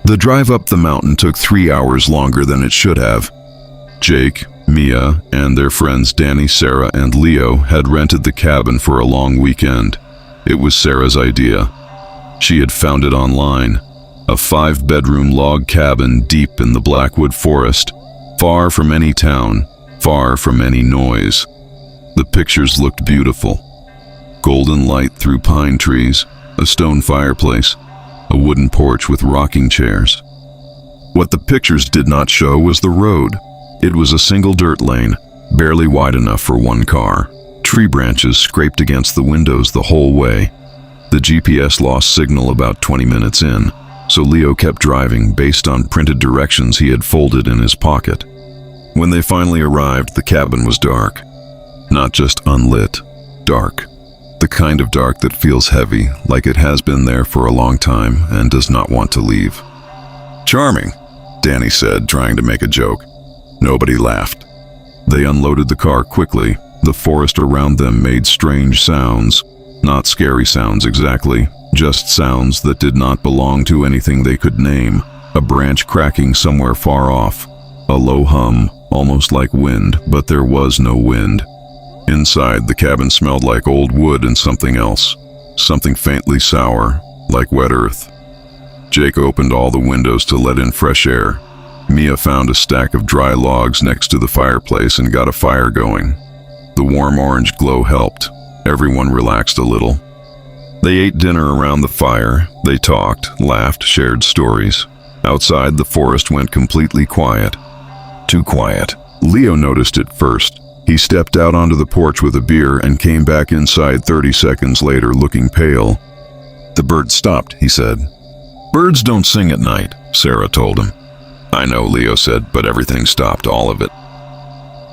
The drive up the mountain took 3 hours longer than it should have. Jake, Mia, and their friends Danny, Sarah, and Leo had rented the cabin for a long weekend. It was Sarah's idea. She had found it online, a 5-bedroom log cabin deep in the Blackwood Forest, far from any town, far from any noise. The pictures looked beautiful. Golden light through pine trees, a stone fireplace, a wooden porch with rocking chairs. What the pictures did not show was the road. It was a single dirt lane, barely wide enough for one car. Tree branches scraped against the windows the whole way. The GPS lost signal about 20 minutes in, so Leo kept driving based on printed directions he had folded in his pocket. When they finally arrived, the cabin was dark. Not just unlit, dark. The kind of dark that feels heavy, like it has been there for a long time and does not want to leave. "Charming," Danny said, trying to make a joke. Nobody laughed. They unloaded the car quickly. The forest around them made strange sounds. Not scary sounds exactly, just sounds that did not belong to anything they could name. A branch cracking somewhere far off. A low hum, almost like wind, but there was no wind. Inside, the cabin smelled like old wood and something else. Something faintly sour, like wet earth. Jake opened all the windows to let in fresh air. Mia found a stack of dry logs next to the fireplace and got a fire going. The warm orange glow helped. Everyone relaxed a little. They ate dinner around the fire. They talked, laughed, shared stories. Outside, the forest went completely quiet. Too quiet. Leo noticed it first. He stepped out onto the porch with a beer and came back inside 30 seconds later looking pale. "The birds stopped," he said. "Birds don't sing at night," Sarah told him. "I know," Leo said, "but everything stopped, all of it."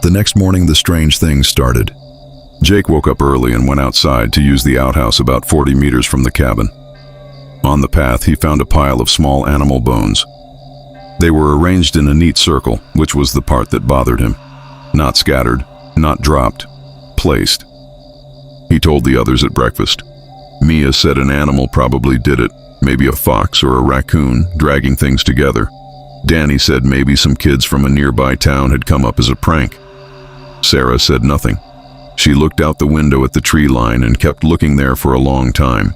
The next morning, the strange things started. Jake woke up early and went outside to use the outhouse about 40 meters from the cabin. On the path, he found a pile of small animal bones. They were arranged in a neat circle, which was the part that bothered him. Not scattered, not dropped, placed. He told the others at breakfast. Mia said an animal probably did it, maybe a fox or a raccoon, dragging things together. Danny said maybe some kids from a nearby town had come up as a prank. Sarah said nothing. She looked out the window at the tree line and kept looking there for a long time.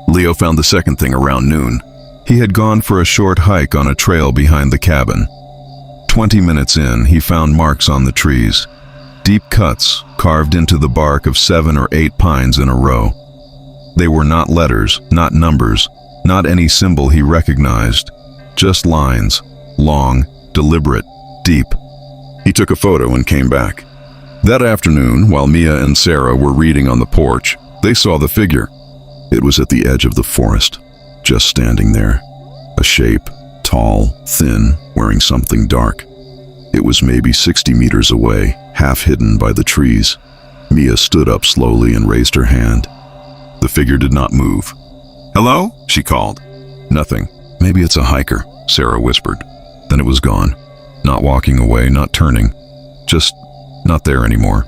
Leo found the second thing around noon. He had gone for a short hike on a trail behind the cabin. 20 minutes in, he found marks on the trees. Deep cuts carved into the bark of 7 or 8 pines in a row. They were not letters, not numbers, not any symbol he recognized. Just lines. Long, deliberate, deep. He took a photo and came back. That afternoon, while Mia and Sarah were reading on the porch, they saw the figure. It was at the edge of the forest, just standing there. A shape, tall, thin, wearing something dark. It was maybe 60 meters away, half hidden by the trees. Mia stood up slowly and raised her hand. The figure did not move. "Hello?" she called. Nothing. "Maybe it's a hiker," Sarah whispered. Then it was gone. Not walking away, not turning. Just not there anymore.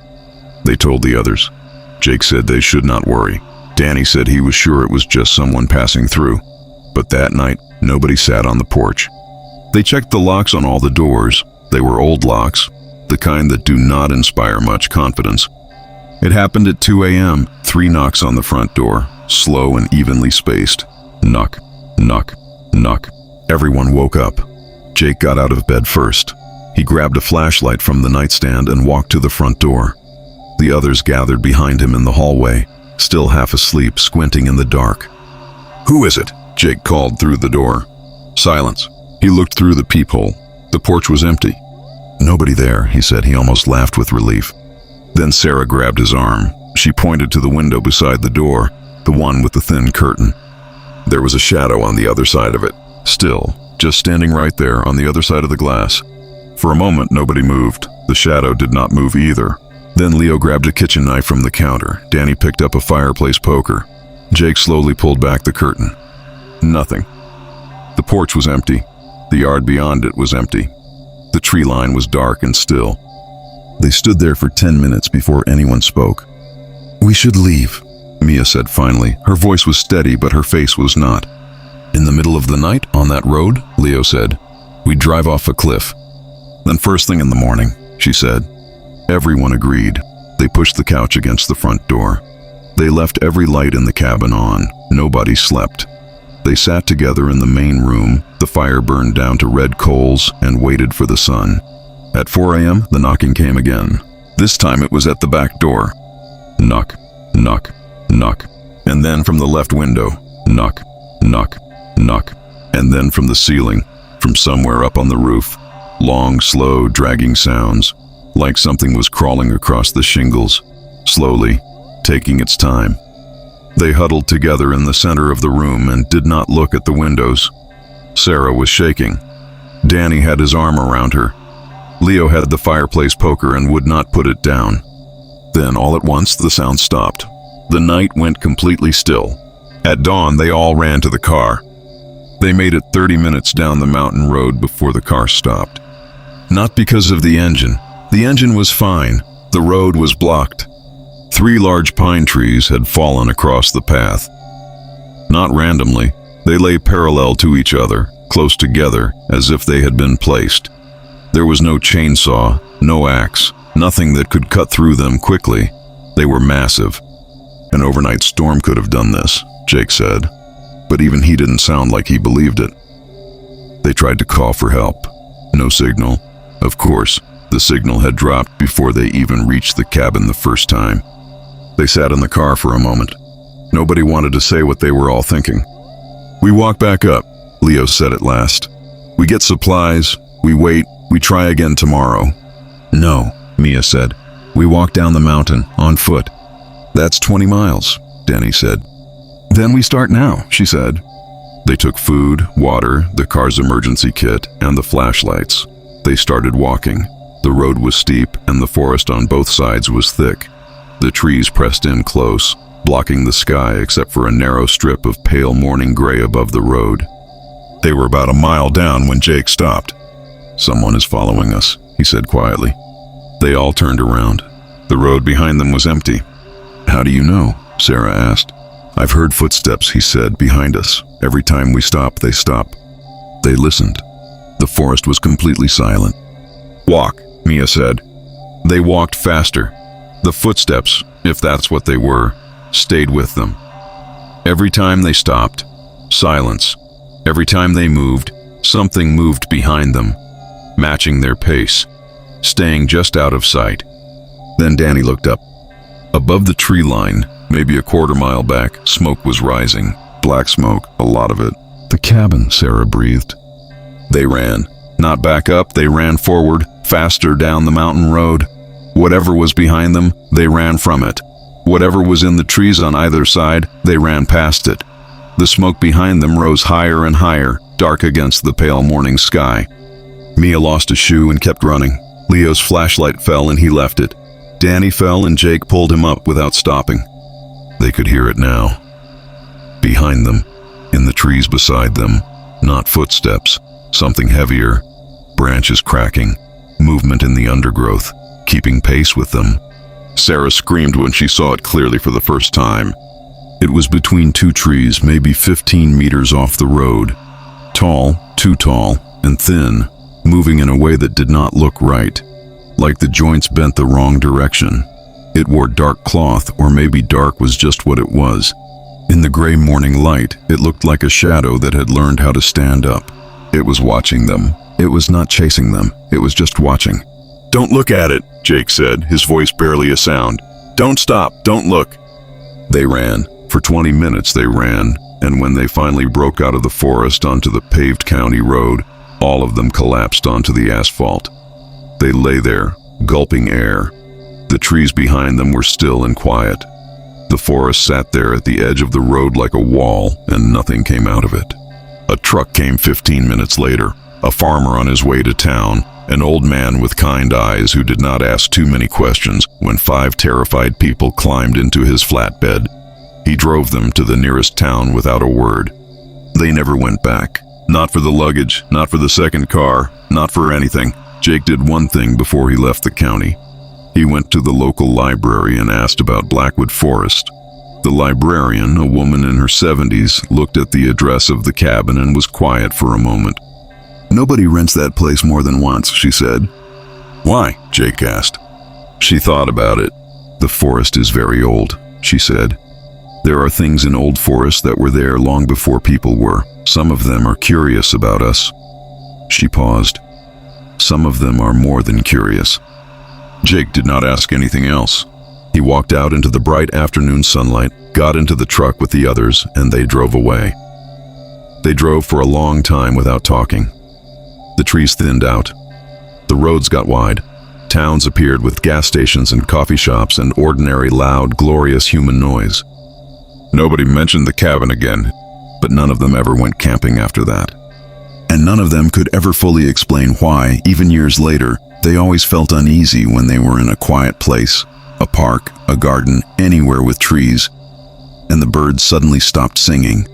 They told the others. Jake said they should not worry. Danny said he was sure it was just someone passing through. But that night, nobody sat on the porch. They checked the locks on all the doors. They were old locks, the kind that do not inspire much confidence. It happened at 2 a.m., 3 knocks on the front door, slow and evenly spaced. Knock, knock, knock. Everyone woke up. Jake got out of bed first. He grabbed a flashlight from the nightstand and walked to the front door. The others gathered behind him in the hallway, still half asleep, squinting in the dark. "Who is it?" Jake called through the door. Silence. He looked through the peephole. The porch was empty. "Nobody there," he said. He almost laughed with relief. Then Sarah grabbed his arm. She pointed to the window beside the door, the one with the thin curtain. There was a shadow on the other side of it, still, just standing right there on the other side of the glass. For a moment, nobody moved. The shadow did not move either. Then Leo grabbed a kitchen knife from the counter. Danny picked up a fireplace poker. Jake slowly pulled back the curtain. Nothing. The porch was empty. The yard beyond it was empty. The tree line was dark and still. They stood there for 10 minutes before anyone spoke. "We should leave," Mia said finally. Her voice was steady, but her face was not. "In the middle of the night, on that road?" Leo said. "We'd drive off a cliff." "Then first thing in the morning," she said. Everyone agreed. They pushed the couch against the front door. They left every light in the cabin on. Nobody slept. They sat together in the main room. The fire burned down to red coals and waited for the sun. At 4 a.m., the knocking came again. This time it was at the back door. Knock, knock, knock. And then from the left window. Knock, knock, knock. And then from the ceiling, from somewhere up on the roof. Long, slow, dragging sounds, like something was crawling across the shingles, slowly, taking its time. They huddled together in the center of the room and did not look at the windows. Sarah was shaking. Danny had his arm around her. Leo had the fireplace poker and would not put it down. Then, all at once, the sound stopped. The night went completely still. At dawn, they all ran to the car. They made it 30 minutes down the mountain road before the car stopped. Not because of the engine. The engine was fine. The road was blocked. 3 large pine trees had fallen across the path. Not randomly, they lay parallel to each other, close together, as if they had been placed. There was no chainsaw, no axe, nothing that could cut through them quickly. They were massive. An overnight storm could have done this, Jake said, but even he didn't sound like he believed it. They tried to call for help. No signal. Of course, the signal had dropped before they even reached the cabin the first time. They sat in the car for a moment. Nobody wanted to say what they were all thinking. "We walk back up," Leo said at last. "We get supplies, we wait, we try again tomorrow." "No," Mia said. "We walk down the mountain, on foot." "That's 20 miles, Danny said. "Then we start now," she said. They took food, water, the car's emergency kit, and the flashlights. They started walking. The road was steep, and the forest on both sides was thick. The trees pressed in close, blocking the sky except for a narrow strip of pale morning gray above the road. They were about a mile down when Jake stopped. "Someone is following us," he said quietly. They all turned around. The road behind them was empty. "How do you know?" Sarah asked. "I've heard footsteps," he said, "behind us. Every time we stop, they stop." They listened. The forest was completely silent. "Walk," Mia said. They walked faster. The footsteps, if that's what they were, stayed with them. Every time they stopped, silence. Every time they moved, something moved behind them, matching their pace, staying just out of sight. Then Danny looked up. Above the tree line, maybe a quarter mile back, smoke was rising. Black smoke, a lot of it. "The cabin," Sarah breathed. They ran. Not back up, they ran forward, faster down the mountain road. Whatever was behind them, they ran from it. Whatever was in the trees on either side, they ran past it. The smoke behind them rose higher and higher, dark against the pale morning sky. Mia lost a shoe and kept running. Leo's flashlight fell and he left it. Danny fell and Jake pulled him up without stopping. They could hear it now. Behind them, in the trees beside them, not footsteps, something heavier, branches cracking, movement in the undergrowth, keeping pace with them. Sarah screamed when she saw it clearly for the first time. It was between 2 trees, maybe 15 meters off the road. Tall, too tall, and thin, moving in a way that did not look right, like the joints bent the wrong direction. It wore dark cloth, or maybe dark was just what it was. In the gray morning light, it looked like a shadow that had learned how to stand up. It was watching them. It was not chasing them. It was just watching. "Don't look at it," Jake said, his voice barely a sound. "Don't stop, don't look." They ran. For 20 minutes they ran, and when they finally broke out of the forest onto the paved county road, all of them collapsed onto the asphalt. They lay there, gulping air. The trees behind them were still and quiet. The forest sat there at the edge of the road like a wall, and nothing came out of it. A truck came 15 minutes later, a farmer on his way to town, an old man with kind eyes who did not ask too many questions when 5 terrified people climbed into his flatbed. He drove them to the nearest town without a word. They never went back. Not for the luggage, not for the second car, not for anything. Jake did one thing before he left the county. He went to the local library and asked about Blackwood Forest. The librarian, a woman in her 70s, looked at the address of the cabin and was quiet for a moment. Nobody rents that place more than once, she said. Why? Jake asked. She thought about it. The forest is very old, she said. There are things in old forests that were there long before people were. Some of them are curious about us. She paused. Some of them are more than curious. Jake did not ask anything else. He walked out into the bright afternoon sunlight, got into the truck with the others, and they drove away. They drove for a long time without talking. The trees thinned out. The roads got wide. Towns appeared with gas stations and coffee shops and ordinary, loud, glorious human noise. Nobody mentioned the cabin again, but none of them ever went camping after that. And none of them could ever fully explain why, even years later, they always felt uneasy when they were in a quiet place, a park, a garden, anywhere with trees, and the birds suddenly stopped singing,